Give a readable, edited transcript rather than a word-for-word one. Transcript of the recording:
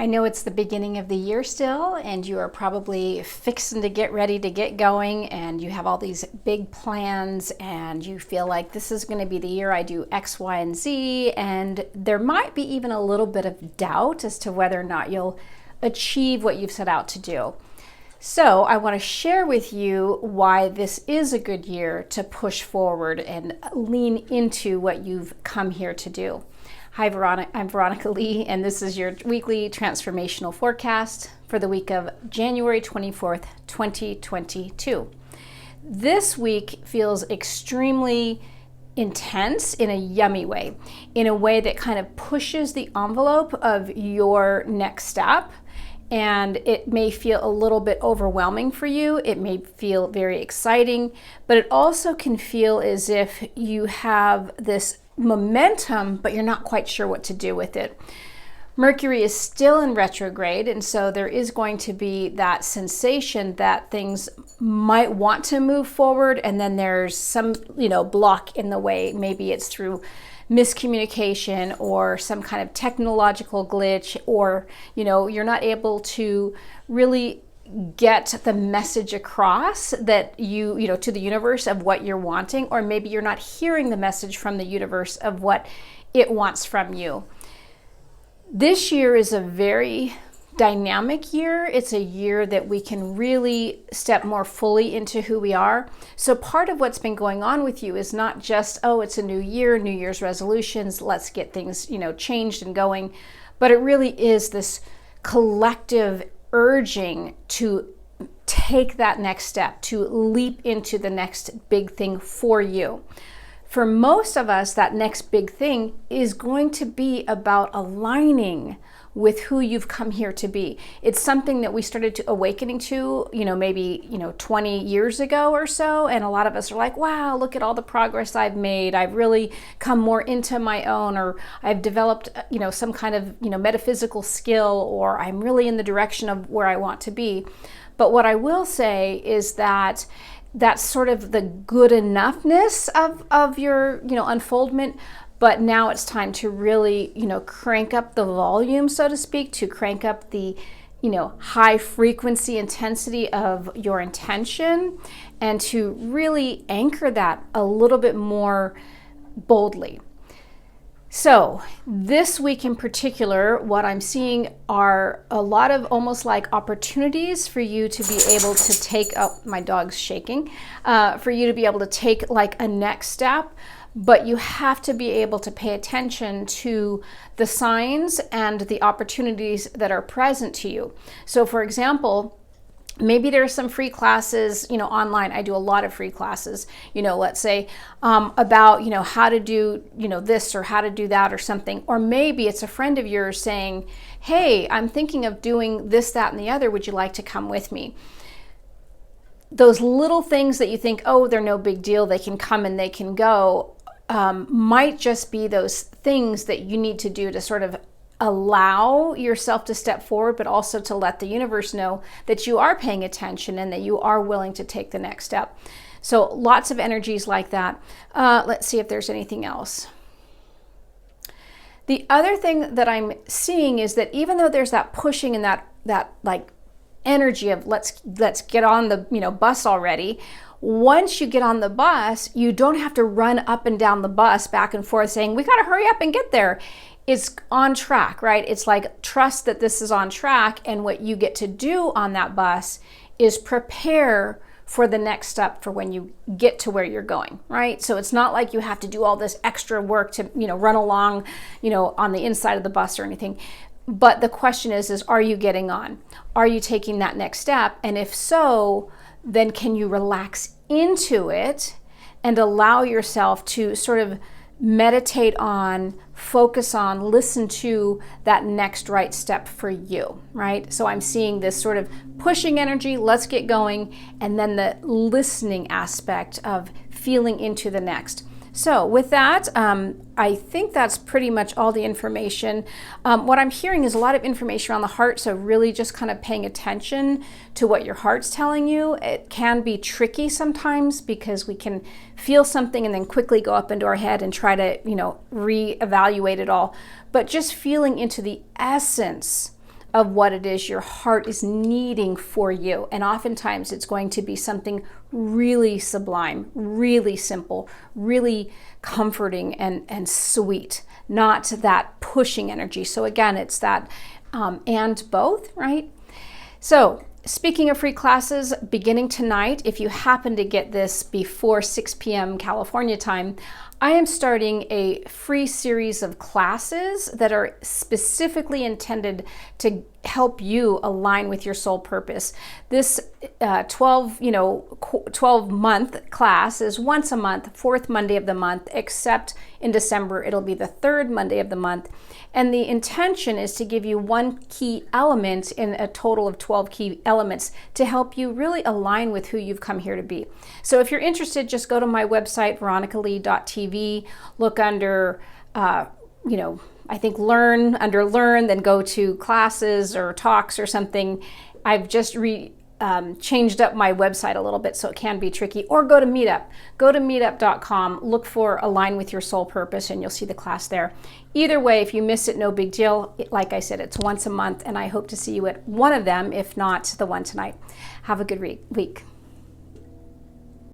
I know it's the beginning of the year still, and you are probably fixing to get ready to get going, and you have all these big plans, and you feel like this is going to be the year I do X, Y, and Z, and there might be even a little bit of doubt as to whether or not you'll achieve what you've set out to do. So I want to share with you why this is a good year to push forward and lean into what you've come here to do. Hi, Veronica. I'm Veronica Lee, and this is your weekly transformational forecast for the week of January 24th, 2022. This week feels extremely intense in a yummy way, in a way that kind of pushes the envelope of your next step. And it may feel a little bit overwhelming for you. It may feel very exciting, but it also can feel as if you have this momentum, but you're not quite sure what to do with it. Mercury is still in retrograde, and so there is going to be that sensation that things might want to move forward, and then there's some, block in the way. Maybe it's through miscommunication or some kind of technological glitch, or you're not able to really get the message across that you to the universe of what you're wanting, or maybe you're not hearing the message from the universe of what it wants from you. This year is a very dynamic year. It's a year that we can really step more fully into who we are. So part of what's been going on with you is not just, it's a new year, New Year's resolutions, let's get things, changed and going, but it really is this collective urging to take that next step, to leap into the next big thing for you. For most of us, that next big thing is going to be about aligning with who you've come here to be. It's something that we started to awakening to, maybe 20 years ago or so, and a lot of us are like, wow, look at all the progress I've made. I've really come more into my own, or I've developed, some kind of, metaphysical skill, or I'm really in the direction of where I want to be. But what I will say is that that's sort of the good enoughness of your, unfoldment. But now it's time to really, crank up the volume, so to speak, to crank up the, high frequency intensity of your intention, and to really anchor that a little bit more boldly. So this week in particular, what I'm seeing are a lot of almost like opportunities for you to be able to take up, my dog's shaking, for you to be able to take like a next step. But you have to be able to pay attention to the signs and the opportunities that are present to you. So for example, maybe there are some free classes, online. I do a lot of free classes, let's say about, how to do, this or how to do that or something. Or maybe it's a friend of yours saying, hey, I'm thinking of doing this, that, and the other. Would you like to come with me? Those little things that you think, they're no big deal, they can come and they can go, might just be those things that you need to do to sort of allow yourself to step forward, but also to let the universe know that you are paying attention and that you are willing to take the next step. So lots of energies like that. Let's see if there's anything else. The other thing that I'm seeing is that even though there's that pushing and that like energy of let's get on the bus already, once you get on the bus, you don't have to run up and down the bus back and forth saying, we got to hurry up and get there. It's on track, right? It's like, trust that this is on track. And what you get to do on that bus is prepare for the next step for when you get to where you're going, right? So it's not like you have to do all this extra work to, run along, on the inside of the bus or anything. But the question is are you getting on? Are you taking that next step? And if so, then can you relax into it and allow yourself to sort of meditate on, focus on, listen to that next right step for you, right? So I'm seeing this sort of pushing energy, let's get going, and then the listening aspect of feeling into the next. So with that, I think that's pretty much all the information. What I'm hearing is a lot of information around the heart, so really just kind of paying attention to what your heart's telling you. It can be tricky sometimes because we can feel something and then quickly go up into our head and try to, reevaluate it all. But just feeling into the essence of what it is your heart is needing for you. And oftentimes it's going to be something really sublime, really simple, really comforting and sweet, not that pushing energy. So again, it's that and both, right? So speaking of free classes, beginning tonight, if you happen to get this before 6 p.m. California time, I am starting a free series of classes that are specifically intended to help you align with your soul purpose. This 12-month class is once a month, fourth Monday of the month, except in December, it'll be the third Monday of the month. And the intention is to give you one key element in a total of 12 key elements to help you really align with who you've come here to be. So if you're interested, just go to my website, veronicalee.tv, look under, I think Learn, under Learn, then go to classes or talks or something. I've just changed up my website a little bit, so it can be tricky. Or go to Meetup. Go to meetup.com, look for Align with Your Soul Purpose, and you'll see the class there. Either way, if you miss it, no big deal. Like I said, it's once a month, and I hope to see you at one of them, if not the one tonight. Have a good week.